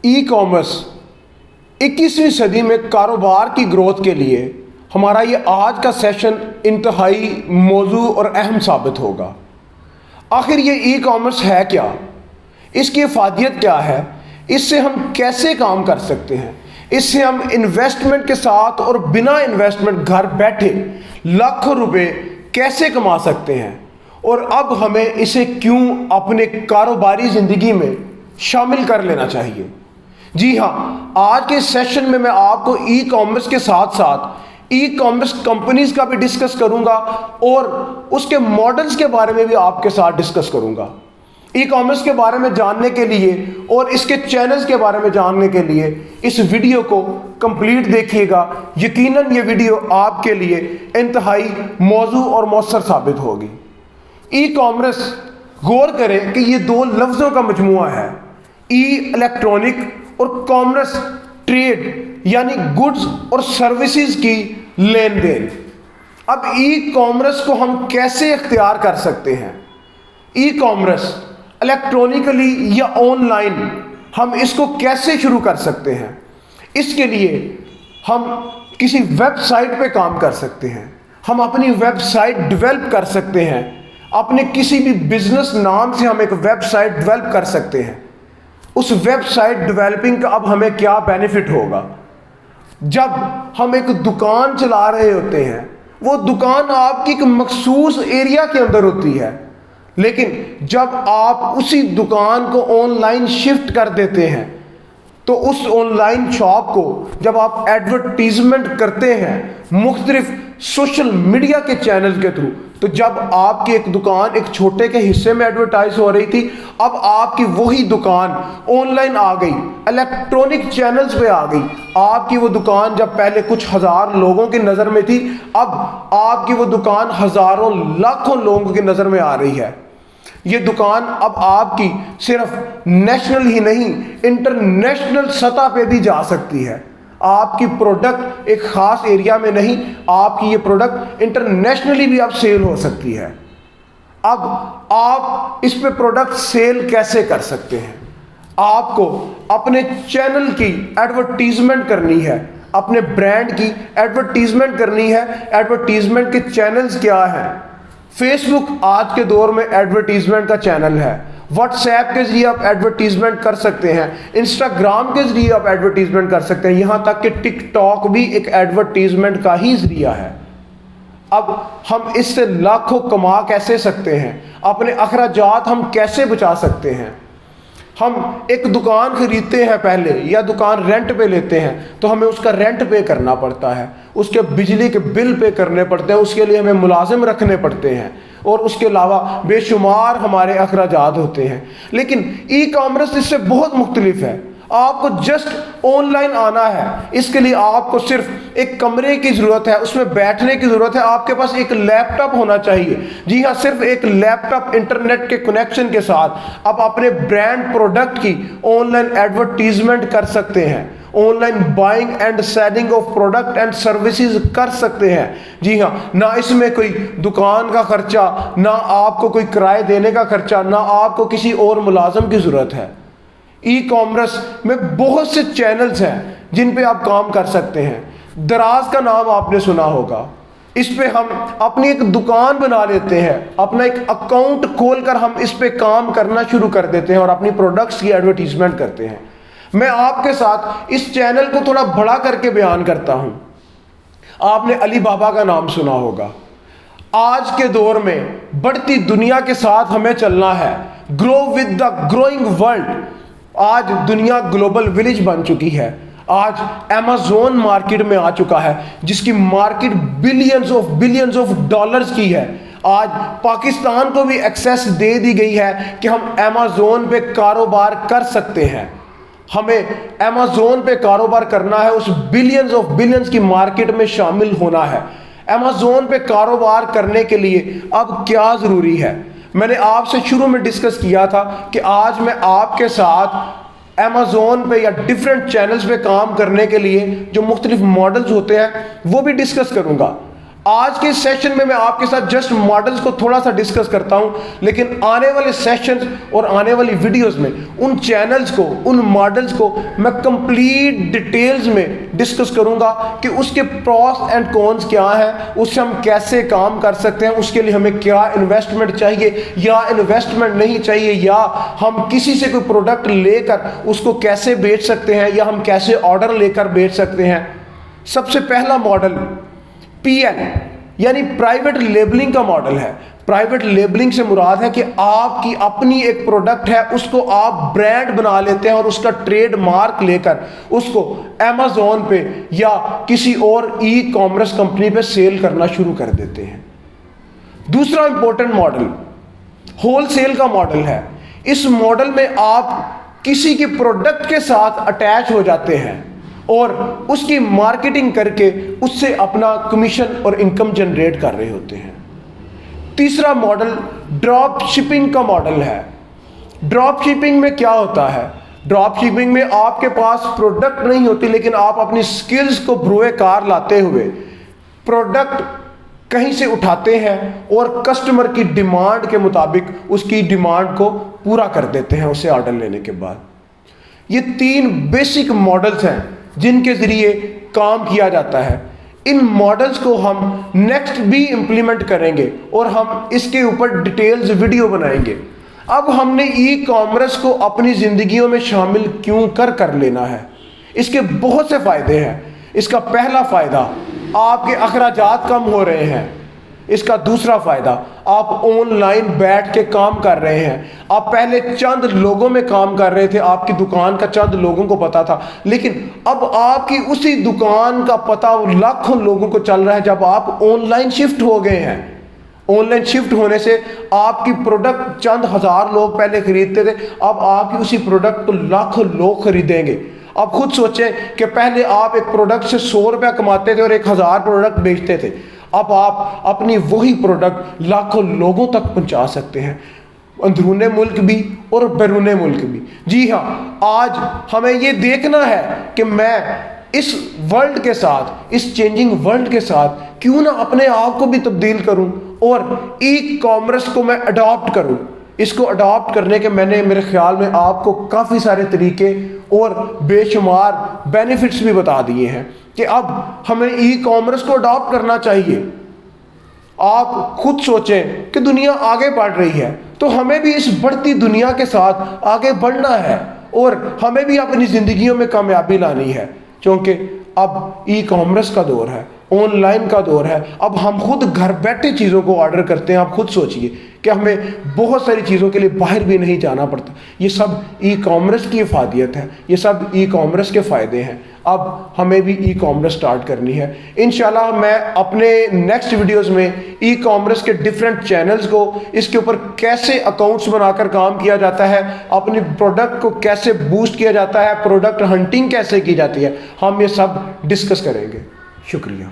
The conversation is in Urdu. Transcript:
ای کامرس 21ویں صدی میں کاروبار کی گروتھ کے لیے ہمارا یہ آج کا سیشن انتہائی موضوع اور اہم ثابت ہوگا۔ آخر یہ ای کامرس ہے کیا؟ اس کی افادیت کیا ہے؟ اس سے ہم کیسے کام کر سکتے ہیں؟ اس سے ہم انویسٹمنٹ کے ساتھ اور بنا انویسٹمنٹ گھر بیٹھے لاکھوں روپے کیسے کما سکتے ہیں؟ اور اب ہمیں اسے کیوں اپنے کاروباری زندگی میں شامل کر لینا چاہیے؟ جی ہاں، آج کے سیشن میں آپ کو ای کامرس کے ساتھ ساتھ ای کامرس کمپنیز کا بھی ڈسکس کروں گا اور اس کے ماڈلز کے بارے میں بھی آپ کے ساتھ ڈسکس کروں گا۔ ای کامرس کے بارے میں جاننے کے لیے اور اس کے چینلز کے بارے میں جاننے کے لیے اس ویڈیو کو کمپلیٹ دیکھیے گا۔ یقیناً یہ ویڈیو آپ کے لیے انتہائی موزوں اور مؤثر ثابت ہوگی۔ ای کامرس، غور کریں کہ یہ دو لفظوں کا مجموعہ ہے، ای الیکٹرانک اور کامرس ٹریڈ، یعنی گڈز اور سروسز کی لین دین۔ اب ای کامرس کو ہم کیسے اختیار کر سکتے ہیں؟ ای کامرس الیکٹرانکلی یا آن لائن ہم اس کو کیسے شروع کر سکتے ہیں؟ اس کے لیے ہم کسی ویب سائٹ پہ کام کر سکتے ہیں، ہم اپنی ویب سائٹ ڈیولپ کر سکتے ہیں، اپنے کسی بھی بزنس نام سے ہم ایک ویب سائٹ ڈیولپ کر سکتے ہیں۔ اس ویب سائٹ ڈیولپنگ کا اب ہمیں کیا بینیفٹ ہوگا؟ جب ہم ایک دکان چلا رہے ہوتے ہیں، وہ دکان آپ کی ایک مخصوص ایریا کے اندر ہوتی ہے، لیکن جب آپ اسی دکان کو آن لائن شفٹ کر دیتے ہیں تو اس آن لائن شاپ کو جب آپ ایڈورٹیزمنٹ کرتے ہیں مختلف سوشل میڈیا کے چینل کے تھرو، تو جب آپ کی ایک دکان ایک چھوٹے کے حصے میں ایڈورٹائز ہو رہی تھی، اب آپ کی وہی دکان آن لائن آ گئی، الیکٹرانک چینلز پہ آ گئی۔ آپ کی وہ دکان جب پہلے کچھ ہزار لوگوں کی نظر میں تھی، اب آپ کی وہ دکان ہزاروں لاکھوں لوگوں کی نظر میں آ رہی ہے۔ یہ دکان اب آپ کی صرف نیشنل ہی نہیں، انٹرنیشنل سطح پہ بھی جا سکتی ہے۔ آپ کی پروڈکٹ ایک خاص ایریا میں نہیں، آپ کی یہ پروڈکٹ انٹرنیشنلی بھی اب سیل ہو سکتی ہے۔ اب آپ اس پہ پروڈکٹ سیل کیسے کر سکتے ہیں؟ آپ کو اپنے چینل کی ایڈورٹیزمنٹ کرنی ہے، اپنے برانڈ کی ایڈورٹیزمنٹ کرنی ہے۔ ایڈورٹیزمنٹ کے چینلز کیا ہیں؟ فیس بک آج کے دور میں ایڈورٹیزمنٹ کا چینل ہے، واٹس ایپ کے ذریعے آپ ایڈورٹیزمنٹ کر سکتے ہیں، انسٹاگرام کے ذریعے آپ ایڈورٹیزمنٹ کر سکتے ہیں، یہاں تک کہ ٹک ٹاک بھی ایک ایڈورٹیزمنٹ کا ہی ذریعہ ہے۔ اب ہم اس سے لاکھوں کما کیسے سکتے ہیں؟ اپنے اخراجات ہم کیسے بچا سکتے ہیں؟ ہم ایک دکان خریدتے ہیں پہلے یا دکان رینٹ پہ لیتے ہیں تو ہمیں اس کا رینٹ پے کرنا پڑتا ہے، اس کے بجلی کے بل پے کرنے پڑتے ہیں، اس کے لیے ہمیں ملازم رکھنے پڑتے ہیں، اور اس کے علاوہ بے شمار ہمارے اخراجات ہوتے ہیں۔ لیکن ای کامرس اس سے بہت مختلف ہے۔ آپ کو جسٹ آن لائن آنا ہے، اس کے لیے آپ کو صرف ایک کمرے کی ضرورت ہے، اس میں بیٹھنے کی ضرورت ہے، آپ کے پاس ایک لیپ ٹاپ ہونا چاہیے۔ جی ہاں، صرف ایک لیپ ٹاپ انٹرنیٹ کے کنیکشن کے ساتھ آپ اپنے برانڈ پروڈکٹ کی آن لائن ایڈورٹیزمنٹ کر سکتے ہیں، online buying and selling of product and services کر سکتے ہیں۔ جی ہاں، نہ اس میں کوئی دکان کا خرچہ، نہ آپ کو کوئی کرائے دینے کا خرچہ، نہ آپ کو کسی اور ملازم کی ضرورت ہے۔ ای کامرس میں بہت سے چینلز ہیں جن پہ آپ کام کر سکتے ہیں۔ دراز کا نام آپ نے سنا ہوگا، اس پہ ہم اپنی ایک دکان بنا لیتے ہیں، اپنا ایک اکاؤنٹ کھول کر ہم اس پہ کام کرنا شروع کر دیتے ہیں اور اپنی پروڈکٹس کی ایڈورٹیزمنٹ کرتے ہیں۔ میں آپ کے ساتھ اس چینل کو تھوڑا بڑا کر کے بیان کرتا ہوں۔ آپ نے علی بابا کا نام سنا ہوگا۔ آج کے دور میں بڑھتی دنیا کے ساتھ ہمیں چلنا ہے، grow with the growing world. آج دنیا گلوبل ولیج بن چکی ہے۔ آج ایمیزون مارکیٹ میں آ چکا ہے جس کی مارکیٹ بلینز آف ڈالرز کی ہے۔ آج پاکستان کو بھی ایکسیس دے دی گئی ہے کہ ہم ایمیزون پہ کاروبار کر سکتے ہیں۔ ہمیں ایمیزون پہ کاروبار کرنا ہے، اس بلینز کی مارکیٹ میں شامل ہونا ہے۔ ایمیزون پہ کاروبار کرنے کے لیے اب کیا ضروری ہے؟ میں نے آپ سے شروع میں ڈسکس کیا تھا کہ آج میں آپ کے ساتھ ایمیزون پہ یا ڈیفرنٹ چینلز پہ کام کرنے کے لیے جو مختلف ماڈلز ہوتے ہیں وہ بھی ڈسکس کروں گا۔ آج کے سیشن میں آپ کے ساتھ جسٹ ماڈلز کو تھوڑا سا ڈسکس کرتا ہوں، لیکن آنے والے سیشنز اور آنے والی ویڈیوز میں ان چینلز کو، ان ماڈلز کو میں کمپلیٹ ڈیٹیلز میں ڈسکس کروں گا کہ اس کے پروس اینڈ کونز کیا ہیں، اس سے ہم کیسے کام کر سکتے ہیں، اس کے لیے ہمیں کیا انویسٹمنٹ چاہیے یا انویسٹمنٹ نہیں چاہیے، یا ہم کسی سے کوئی پروڈکٹ لے کر اس کو کیسے بیچ سکتے ہیں، یا ہم کیسے آرڈر لے کر بیچ سکتے ہیں۔ سب سے پہلا ماڈل پی ایل یعنی پرائیویٹ لیبلنگ کا ماڈل ہے۔ پرائیویٹ لیبلنگ سے مراد ہے کہ آپ کی اپنی ایک پروڈکٹ ہے، اس کو آپ برانڈ بنا لیتے ہیں اور اس کا ٹریڈ مارک لے کر اس کو ایمیزون پہ یا کسی اور ای کامرس کمپنی پہ سیل کرنا شروع کر دیتے ہیں۔ دوسرا امپورٹنٹ ماڈل ہول سیل کا ماڈل ہے۔ اس ماڈل میں آپ کسی کی پروڈکٹ کے ساتھ اٹیچ ہو جاتے ہیں اور اس کی مارکیٹنگ کر کے اس سے اپنا کمیشن اور انکم جنریٹ کر رہے ہوتے ہیں۔ تیسرا ماڈل ڈراپ شپنگ کا ماڈل ہے۔ ڈراپ شپنگ میں کیا ہوتا ہے؟ ڈراپ شپنگ میں آپ کے پاس پروڈکٹ نہیں ہوتی، لیکن آپ اپنی سکلز کو بروئے کار لاتے ہوئے پروڈکٹ کہیں سے اٹھاتے ہیں اور کسٹمر کی ڈیمانڈ کے مطابق اس کی ڈیمانڈ کو پورا کر دیتے ہیں اسے آرڈر لینے کے بعد۔ یہ 3 بیسک ماڈلز ہیں جن کے ذریعے کام کیا جاتا ہے۔ ان ماڈلز کو ہم نیکسٹ بھی امپلیمنٹ کریں گے اور ہم اس کے اوپر ڈیٹیلز ویڈیو بنائیں گے۔ اب ہم نے ای کامرس کو اپنی زندگیوں میں شامل کیوں کر لینا ہے؟ اس کے بہت سے فائدے ہیں۔ اس کا پہلا فائدہ، آپ کے اخراجات کم ہو رہے ہیں۔ اس کا دوسرا فائدہ، آپ آن لائن بیٹھ کے کام کر رہے ہیں۔ آپ پہلے چند لوگوں میں کام کر رہے تھے، آپ کی دکان کا چند لوگوں کو پتا تھا، لیکن اب آپ کی اسی دکان کا پتہ لاکھوں لوگوں کو چل رہا ہے جب آپ آن لائن شفٹ ہو گئے ہیں۔ آن لائن شفٹ ہونے سے آپ کی پروڈکٹ چند ہزار لوگ پہلے خریدتے تھے، اب آپ کی اسی پروڈکٹ کو لاکھوں لوگ خریدیں گے۔ اب خود سوچیں کہ پہلے آپ ایک پروڈکٹ سے 100 روپے کماتے تھے اور 1000 پروڈکٹ بیچتے تھے، اب آپ اپنی وہی پروڈکٹ لاکھوں لوگوں تک پہنچا سکتے ہیں، اندرون ملک بھی اور بیرون ملک بھی۔ جی ہاں، آج ہمیں یہ دیکھنا ہے کہ میں اس ورلڈ کے ساتھ، اس چینجنگ ورلڈ کے ساتھ کیوں نہ اپنے آپ کو بھی تبدیل کروں اور ای کامرس کو میں اڈاپٹ کروں۔ اس کو اڈاپٹ کرنے کے میں نے میرے خیال میں آپ کو کافی سارے طریقے اور بے شمار بینیفٹس بھی بتا دیے ہیں کہ اب ہمیں ای کامرس کو اڈاپٹ کرنا چاہیے۔ آپ خود سوچیں کہ دنیا آگے بڑھ رہی ہے تو ہمیں بھی اس بڑھتی دنیا کے ساتھ آگے بڑھنا ہے اور ہمیں بھی اپنی زندگیوں میں کامیابی لانی ہے، کیونکہ اب ای کامرس کا دور ہے، آن لائن کا دور ہے۔ اب ہم خود گھر بیٹھے چیزوں کو آرڈر کرتے ہیں۔ آپ خود سوچئے کہ ہمیں بہت ساری چیزوں کے لیے باہر بھی نہیں جانا پڑتا۔ یہ سب ای کامرس کی افادیت ہے، یہ سب ای کامرس کے فائدے ہیں۔ اب ہمیں بھی ای کامرس سٹارٹ کرنی ہے۔ انشاءاللہ میں اپنے نیکسٹ ویڈیوز میں ای کامرس کے ڈیفرنٹ چینلز کو، اس کے اوپر کیسے اکاؤنٹس بنا کر کام کیا جاتا ہے، اپنی پروڈکٹ کو کیسے بوسٹ کیا جاتا ہے، پروڈکٹ ہنٹنگ کیسے کی جاتی ہے، ہم یہ سب ڈسکس کریں گے۔ شکریہ۔